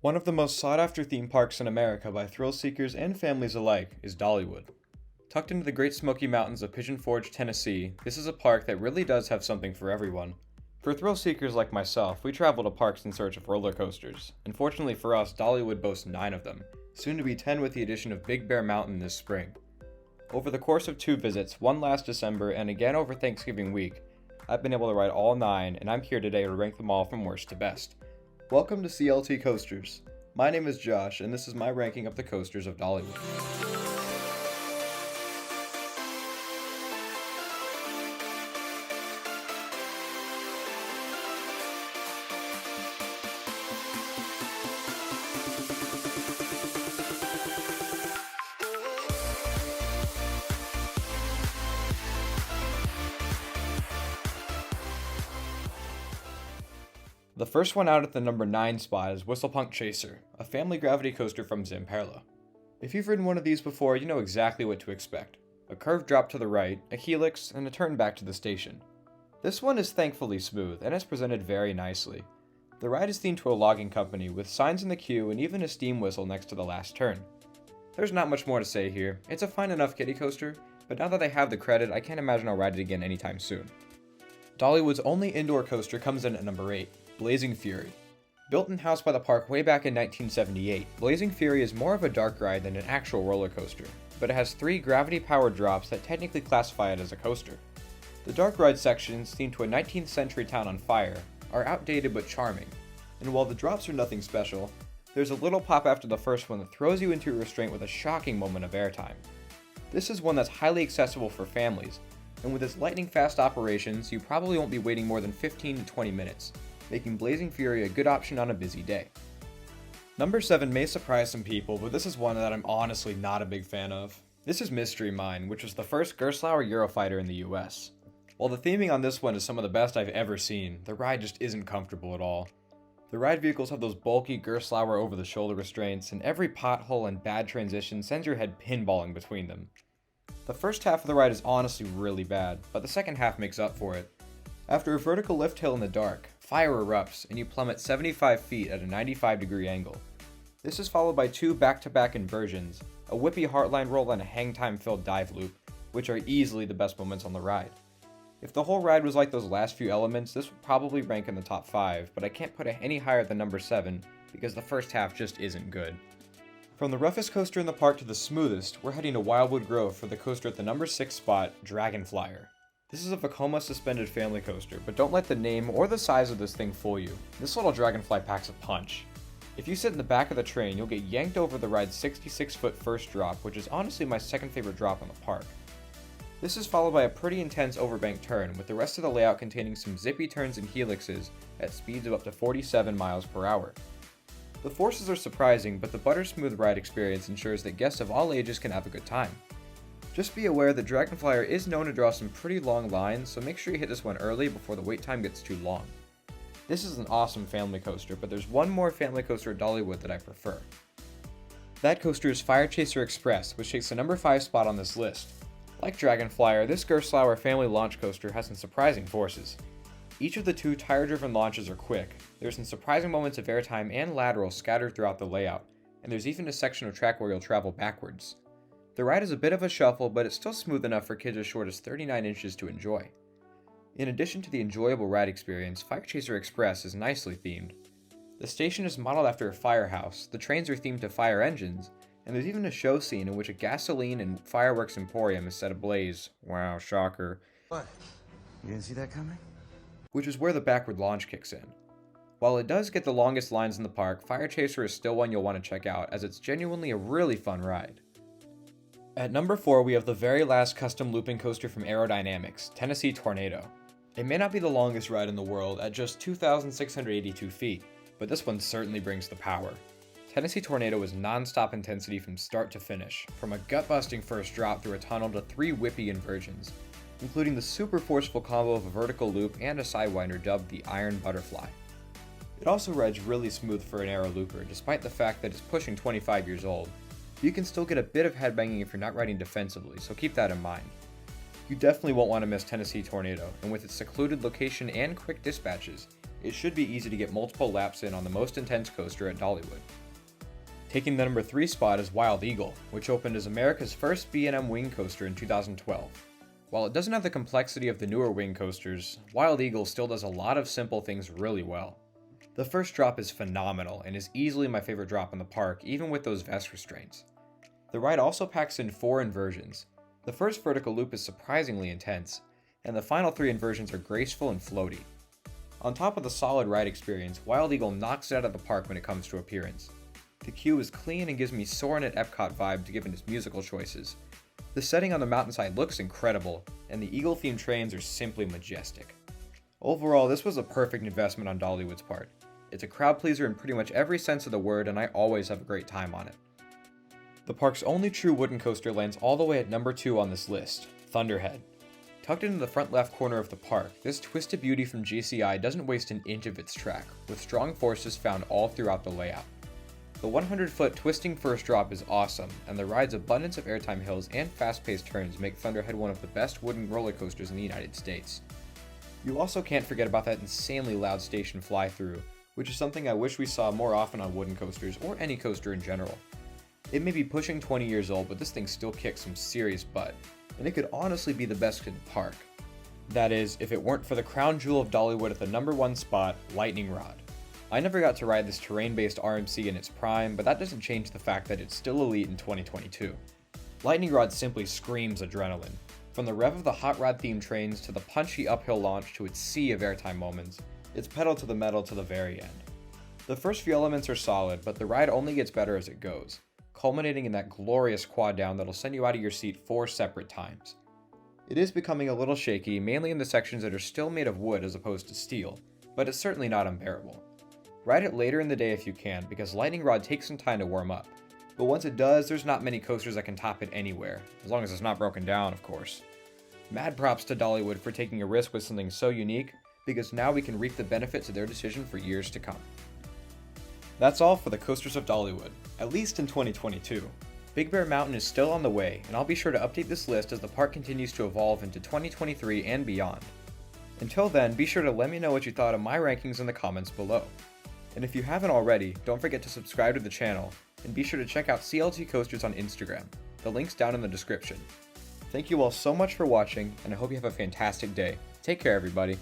One of the most sought-after theme parks in America by thrill seekers and families alike is Dollywood. Tucked into the Great Smoky Mountains of Pigeon Forge, Tennessee, this is a park that really does have something for everyone. For thrill seekers like myself, we travel to parks in search of roller coasters, and fortunately for us, Dollywood boasts 9 of them, soon to be 10 with the addition of Big Bear Mountain this spring. Over the course of 2 visits, one last December and again over Thanksgiving week, I've been able to ride all 9, and I'm here today to rank them all from worst to best. Welcome to CLT Coasters. My name is Josh, and this is my ranking of the coasters of Dollywood. The first one out at the number 9 spot is Whistlepunk Chaser, a family gravity coaster from Zamperla. If you've ridden one of these before, you know exactly what to expect. A curved drop to the right, a helix, and a turn back to the station. This one is thankfully smooth, and is presented very nicely. The ride is themed to a logging company, with signs in the queue and even a steam whistle next to the last turn. There's not much more to say here. It's a fine enough kiddie coaster, but now that I have the credit, I can't imagine I'll ride it again anytime soon. Dollywood's only indoor coaster comes in at number 8. Blazing Fury. Built and housed by the park way back in 1978, Blazing Fury is more of a dark ride than an actual roller coaster, but it has 3 gravity-powered drops that technically classify it as a coaster. The dark ride sections, themed to a 19th century town on fire, are outdated but charming, and while the drops are nothing special, there's a little pop after the first one that throws you into a restraint with a shocking moment of airtime. This is one that's highly accessible for families, and with its lightning-fast operations, you probably won't be waiting more than 15 to 20 minutes, making Blazing Fury a good option on a busy day. Number 7 may surprise some people, but this is one that I'm honestly not a big fan of. This is Mystery Mine, which was the first Gerstlauer Eurofighter in the US. While the theming on this one is some of the best I've ever seen, the ride just isn't comfortable at all. The ride vehicles have those bulky Gerstlauer over-the-shoulder restraints, and every pothole and bad transition sends your head pinballing between them. The first half of the ride is honestly really bad, but the second half makes up for it. After a vertical lift hill in the dark, fire erupts and you plummet 75 feet at a 95-degree angle. This is followed by 2 back-to-back inversions, a whippy heartline roll and a hang-time-filled dive loop, which are easily the best moments on the ride. If the whole ride was like those last few elements, this would probably rank in the top 5, but I can't put it any higher than number 7 because the first half just isn't good. From the roughest coaster in the park to the smoothest, we're heading to Wildwood Grove for the coaster at the number 6 spot, Dragonflyer. This is a Vekoma suspended family coaster, but don't let the name or the size of this thing fool you. This little dragonfly packs a punch. If you sit in the back of the train, you'll get yanked over the ride's 66-foot first drop, which is honestly my second favorite drop in the park. This is followed by a pretty intense overbank turn, with the rest of the layout containing some zippy turns and helixes at speeds of up to 47 miles per hour. The forces are surprising, but the butter-smooth ride experience ensures that guests of all ages can have a good time. Just be aware that Dragonflyer is known to draw some pretty long lines, so make sure you hit this one early before the wait time gets too long. This is an awesome family coaster, but there's one more family coaster at Dollywood that I prefer. That coaster is Fire Chaser Express, which takes the number 5 spot on this list. Like Dragonflyer, this Gerstlauer family launch coaster has some surprising forces. Each of the 2 tire-driven launches are quick, there's some surprising moments of airtime and lateral scattered throughout the layout, and there's even a section of track where you'll travel backwards. The ride is a bit of a shuffle, but it's still smooth enough for kids as short as 39 inches to enjoy. In addition to the enjoyable ride experience, Fire Chaser Express is nicely themed. The station is modeled after a firehouse, the trains are themed to fire engines, and there's even a show scene in which a gasoline and fireworks emporium is set ablaze. Wow, shocker. What? You didn't see that coming? Which is where the backward launch kicks in. While it does get the longest lines in the park, Fire Chaser is still one you'll want to check out, as it's genuinely a really fun ride. At number 4, we have the very last custom looping coaster from Aerodynamics, Tennessee Tornado. It may not be the longest ride in the world at just 2,682 feet, but this one certainly brings the power. Tennessee Tornado is non-stop intensity from start to finish, from a gut-busting first drop through a tunnel to 3 whippy inversions, including the super forceful combo of a vertical loop and a sidewinder dubbed the Iron Butterfly. It also rides really smooth for an aero looper, despite the fact that it's pushing 25 years old. You can still get a bit of headbanging if you're not riding defensively, so keep that in mind. You definitely won't want to miss Tennessee Tornado, and with its secluded location and quick dispatches, it should be easy to get multiple laps in on the most intense coaster at Dollywood. Taking the number 3 spot is Wild Eagle, which opened as America's first B&M wing coaster in 2012. While it doesn't have the complexity of the newer wing coasters, Wild Eagle still does a lot of simple things really well. The first drop is phenomenal and is easily my favorite drop in the park, even with those vest restraints. The ride also packs in 4 inversions. The first vertical loop is surprisingly intense, and the final 3 inversions are graceful and floaty. On top of the solid ride experience, Wild Eagle knocks it out of the park when it comes to appearance. The queue is clean and gives me Soarin' at Epcot vibes given its musical choices. The setting on the mountainside looks incredible, and the Eagle-themed trains are simply majestic. Overall, this was a perfect investment on Dollywood's part. It's a crowd pleaser in pretty much every sense of the word, and I always have a great time on it. The park's only true wooden coaster lands all the way at number 2 on this list, Thunderhead. Tucked into the front left corner of the park, this twisted beauty from GCI doesn't waste an inch of its track, with strong forces found all throughout the layout. The 100-foot twisting first drop is awesome, and the ride's abundance of airtime hills and fast-paced turns make Thunderhead one of the best wooden roller coasters in the United States. You also can't forget about that insanely loud station fly-through, which is something I wish we saw more often on wooden coasters or any coaster in general. It may be pushing 20 years old, but this thing still kicks some serious butt, and it could honestly be the best in the park. That is, if it weren't for the crown jewel of Dollywood at the number 1 spot, Lightning Rod. I never got to ride this terrain-based RMC in its prime, but that doesn't change the fact that it's still elite in 2022. Lightning Rod simply screams adrenaline. From the rev of the hot rod themed trains to the punchy uphill launch to its sea of airtime moments, it's pedal to the metal to the very end. The first few elements are solid, but the ride only gets better as it goes, culminating in that glorious quad down that'll send you out of your seat 4 separate times. It is becoming a little shaky, mainly in the sections that are still made of wood as opposed to steel, but it's certainly not unbearable. Ride it later in the day if you can, because Lightning Rod takes some time to warm up, but once it does, there's not many coasters that can top it anywhere, as long as it's not broken down, of course. Mad props to Dollywood for taking a risk with something so unique, because now we can reap the benefits of their decision for years to come. That's all for the Coasters of Dollywood, at least in 2022. Big Bear Mountain is still on the way, and I'll be sure to update this list as the park continues to evolve into 2023 and beyond. Until then, be sure to let me know what you thought of my rankings in the comments below. And if you haven't already, don't forget to subscribe to the channel, and be sure to check out CLT Coasters on Instagram. The link's down in the description. Thank you all so much for watching, and I hope you have a fantastic day. Take care, everybody.